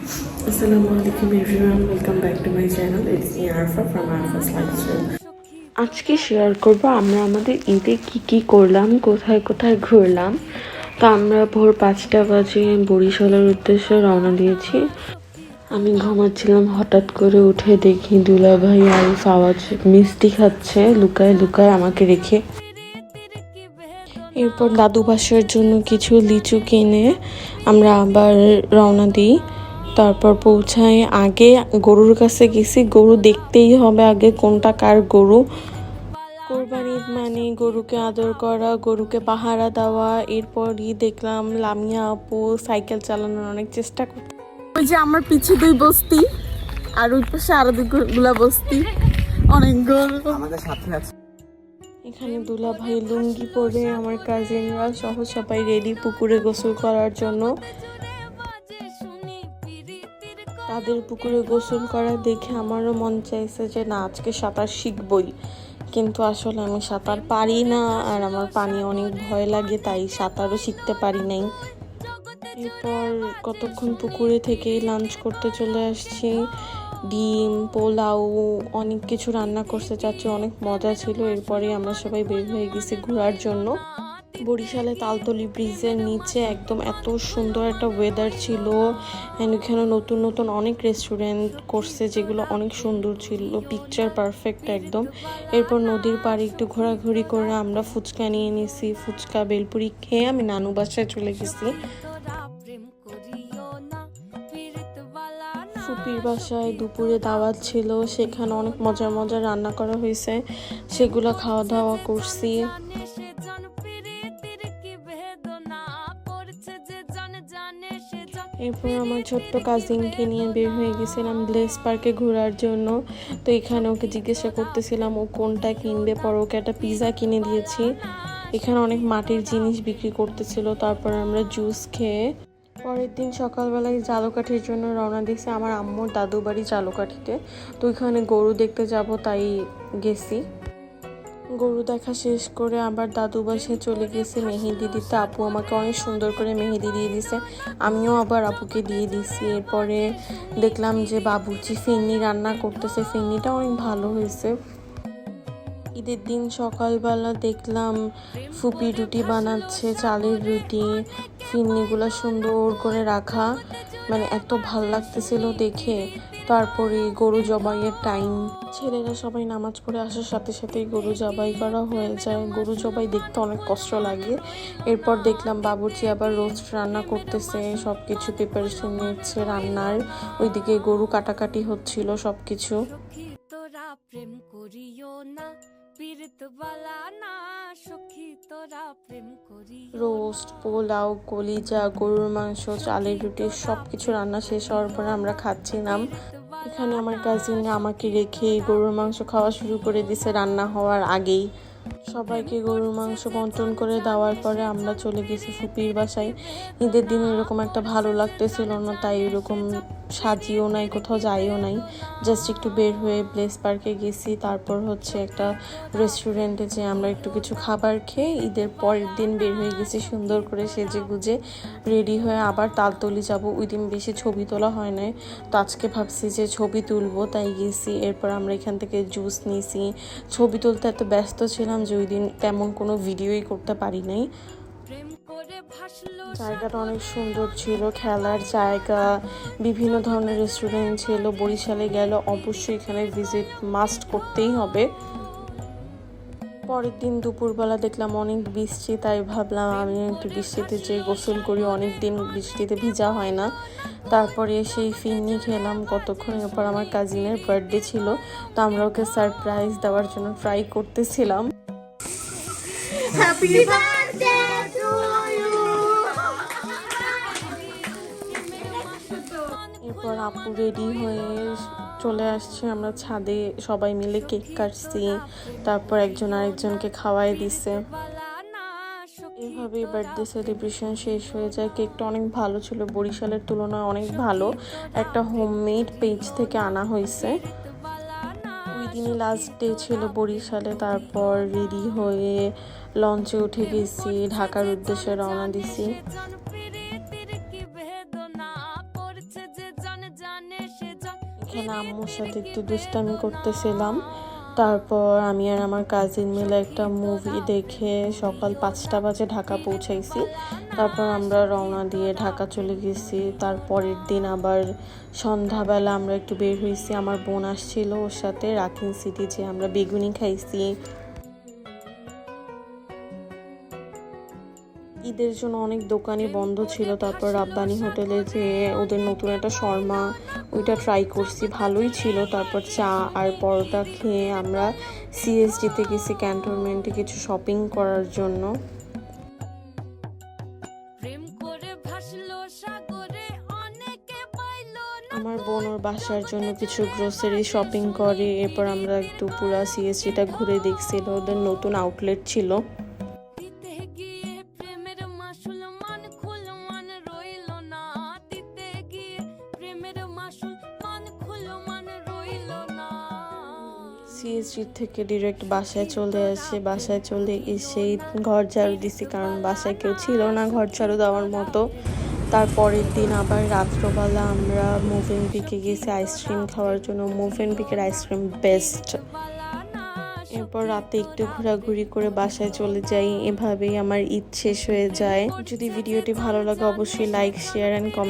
Assalamualaikum everyone, welcome back to my channel. It's me Arfa from Arfa's Lifestyle. আজকে share করব আমরা আমাদের ঈদে কি করলাম, কোথায় কোথায় ঘুরলাম। তো আমরা ভোর 5টা বাজে বরিশালের উদ্দেশ্যে রওনা দিয়েছি। আমি ঘুমাচ্ছিলাম, হঠাৎ করে উঠে দেখি দুলাভাই আর ফাওয়াজ মিষ্টি খাচ্ছে লুকায় লুকায় আমাকে রেখে। এরপর দাদু বাসার জন্য কিছু লিচু কিনে আমরা আবার রওনা দিই। তারপর পৌঁছায়, আগে গরুর কাছে গেছি, গরু দেখতেই হবে আগে কোনটা কার গরু। কোরবানি ঈদ মানে গরুকে আদর করা, গরুকে পাহারা দেওয়া। এরপরই দেখলাম লামিয়া আপু সাইকেল চালানোর অনেক চেষ্টা করতে। ওই যে আমার পিছে 2 বস্তি আর ওই পাশে আরো 2 বস্তি, অনেক গরু আমাদের সাথে আছে। এখানে দুলা ভাই লুঙ্গি পরে আমার কাজিনরা সহ সবাই রেডি পুকুরে গোসল করার জন্য। তাদের পুকুরে গোসল করা দেখে আমারও মন চাইছে যে না, আজকে সাঁতার শিখবই, কিন্তু আসলে আমি সাঁতার পারি না আর আমার পানি অনেক ভয় লাগে, তাই সাঁতারও শিখতে পারি নাই। এরপর কতক্ষণ পুকুরে থেকেই লাঞ্চ করতে চলে আসছি। ডিম, পোলাও, অনেক কিছু রান্না করতে চাচ্ছি, অনেক মজা ছিল। এরপরে আমরা সবাই বের হয়ে গেছি ঘোরার জন্য। বরিশালে তালতলি ব্রিজের নিচে একদম এত সুন্দর একটা ওয়েদার ছিল, অ্যান্ড ওখানে নতুন নতুন অনেক রেস্টুরেন্ট করছে যেগুলো অনেক সুন্দর ছিল, পিকচার পারফেক্ট একদম। এরপর নদীর পাড়ে একটু ঘোরাঘুরি করে আমরা ফুচকা নিয়ে নিছি, ফুচকা বেলপুরি খেয়ে আমি নানু বাসায় চলে গেছি। ফুপির বাসায় দুপুরে দাওয়াত ছিল, সেখানে অনেক মজার মজার রান্না করা হয়েছে, সেগুলো খাওয়া দাওয়া করছি। এরপর আমার ছোট্ট কাজিনকে নিয়ে বের হয়ে গেছিলাম ব্লেস পার্কে ঘোরার জন্য। তো এখানে ওকে জিজ্ঞাসা করতেছিলাম ও কোনটা কিনবে, পর ওকে একটা পিৎজা কিনে দিয়েছি। এখানে অনেক মাটির জিনিস বিক্রি করতেছিল। তারপর আমরা জুস খেয়ে পরের দিন সকালবেলায় জালকাঠির জন্য রওনা দিয়েছি। আমার আম্মুর দাদু বাড়ি জালকাঠিতে, তো ওইখানে গরু দেখতে যাব, তাই গেছি। গরু দেখা শেষ করে আবার দাদু বাসায় চলে গেছি মেহেদি দিতে। আপু আমাকে অনেক সুন্দর করে মেহেদি দিয়ে দিছে, আমিও আবার আপুকে দিয়ে দিছি। এরপরে দেখলাম যে বাবুর্চি ফিরনি রান্না করতেছে, ফিরনিটা অনেক ভালো হয়েছে। ঈদের দিন সকালবেলা দেখলাম ফুপি রুটি বানাচ্ছে, চালের রুটি, ফিরনিগুলো সুন্দর করে রাখা, মানে এত ভাল লাগতেছিল দেখে। তারপরে গরু জবাইয়ের টাইম, ছেলেরা সবাই নামাজ পড়ে আসার সাথে সাথেই গরু জবাই করা হয়ে যায়। গরু জবাই দেখতে অনেক কষ্ট লাগে। এরপর দেখলাম বাবুর্চি আবার রোস্ট রান্না করতেছে, সব কিছু প্রিপারেশন নিচ্ছে রান্নার, ওইদিকে গরু কাটাকাটি হচ্ছিল সব কিছু। রোস্ট, পোলাও, কলিজা, গরুর মাংস, চালের রুটি সব কিছু রান্না শেষ হওয়ার পরে আমরা খাচ্ছিলাম। এখানে আমার কাজিনরা আমাকে রেখে গরুর মাংস খাওয়া শুরু করে দিছে রান্না হওয়ার আগেই। সবাইকে গরুর মাংস বন্টন করে দেওয়ার পরে আমরা চলে গেছি ফুপির বাসায়। ঈদের দিন এরকম একটা ভালো লাগতেছিল না, তাই এরকম সাজিও নাই, কোথাও যাইও নাই, জাস্ট একটু বের হয়ে ব্লেস পার্কে গেছি। তারপর হচ্ছে একটা রেস্টুরেন্টে যে আমরা একটু কিছু খাবার খেয়ে ঈদের পরের দিন বের হয়ে গেছি সুন্দর করে সেজে গুজে রেডি হয়ে আবার তালতলি যাব। ওই দিন বেশি ছবি তোলা হয় নাই, তো আজকে ভাবছি যে ছবি তুলবো, তাই গেছি। এরপর আমরা এখান থেকে জুস নিয়েছি। ছবি তুলতে এত ব্যস্ত ছিলাম যে ওই দিন তেমন কোনো ভিডিওই করতে পারি নাই। জায়গাটা অনেক সুন্দর ছিল, খেলার জায়গা, বিভিন্ন ধরনের রেস্টুরেন্ট ছিল। বরিশালে গেলে অবশ্যই এখানে ভিজিট মাস্ট করতেই হবে। পরের দিন দুপুরবেলা দেখলাম অনেক বৃষ্টি, তাই ভাবলাম আমি একটু বৃষ্টিতে যে গোসল করি, অনেক দিন বৃষ্টিতে ভিজা হয় না। তারপরে সেই ফিরনি খেলাম কতক্ষণ। এরপর আমার কাজিনের বার্থডে ছিল, তো আমরা ওকে সারপ্রাইজ দেওয়ার জন্য ট্রাই করতেছিলাম। Happy birthday to you. এরপর আপু রেডি হয়ে চলে আসছে, আমরা ছাদে সবাই মিলে কেক কাটছি, তারপর একজন আরেকজনকে খাওয়াই দিছে। এভাবেই বার্থডে সেলিব্রেশন শেষ হয়ে যায়। কেকটা অনেক ভালো ছিল, বরিশালের তুলনায় অনেক ভালো, একটা হোমমেড পেজ থেকে আনা হয়েছে। ওই দিনই লাস্ট ডে ছিল বরিশালে। তারপর রেডি হয়ে লঞ্চে উঠে গেছি, ঢাকার উদ্দেশ্যে রওনা দিছি। এখানে আম্মুর সাথে একটু দুষ্টামি করতেছিলাম। তারপর আমি আর আমার কাজিন মিলে একটা মুভি দেখে সকাল 5টা বাজে ঢাকা পৌঁছাইছি। তারপর আমরা রওনা দিয়ে ঢাকা চলে গেছি। তারপরের দিন আবার সন্ধ্যাবেলা আমরা একটু বের হয়েছি, আমার বোন আসছিল, ওর সাথে রাকিন সিটি যে আমরা বেগুনি খাইছি। ঈদের জন্য অনেক দোকানই বন্ধ ছিল। তারপর রাব্বানি হোটেলে যে ওদের নতুন একটা শর্মা, ওইটা ট্রাই করছি, ভালোই ছিল। তারপর চা আর পরোটা খেয়ে আমরা সিএসডিতে গেছি, ক্যান্টনমেন্টে কিছু শপিং করার জন্য। আমার বোন ওর বাসার জন্য কিছু গ্রোসারি শপিং করে। এরপর আমরা একটু পুরা সিএসডিটা ঘুরে দেখছিল, ওদের নতুন আউটলেট ছিল। সিএসজি থেকে ডিরেক্ট বাসায় চলে আসে। বাসায় চলে এসেই ঘর ঝাড়ু দিছি, কারণ বাসায় কেউ ছিল না ঘর ঝাড়ু দেওয়ার মতো। তারপরের দিন আবার রাত্রবেলা আমরা মোভেনপিকে গেছি আইসক্রিম খাওয়ার জন্য। মোভেনপিকের আইসক্রিম বেস্ট। এরপর রাতে একটু ঘোরাঘুরি করে বাসায় চলে যাই। এভাবেই আমার ঈদ শেষ হয়ে যায়। যদি ভিডিওটি ভালো লাগে অবশ্যই লাইক, শেয়ার অ্যান্ড কমেন্ট।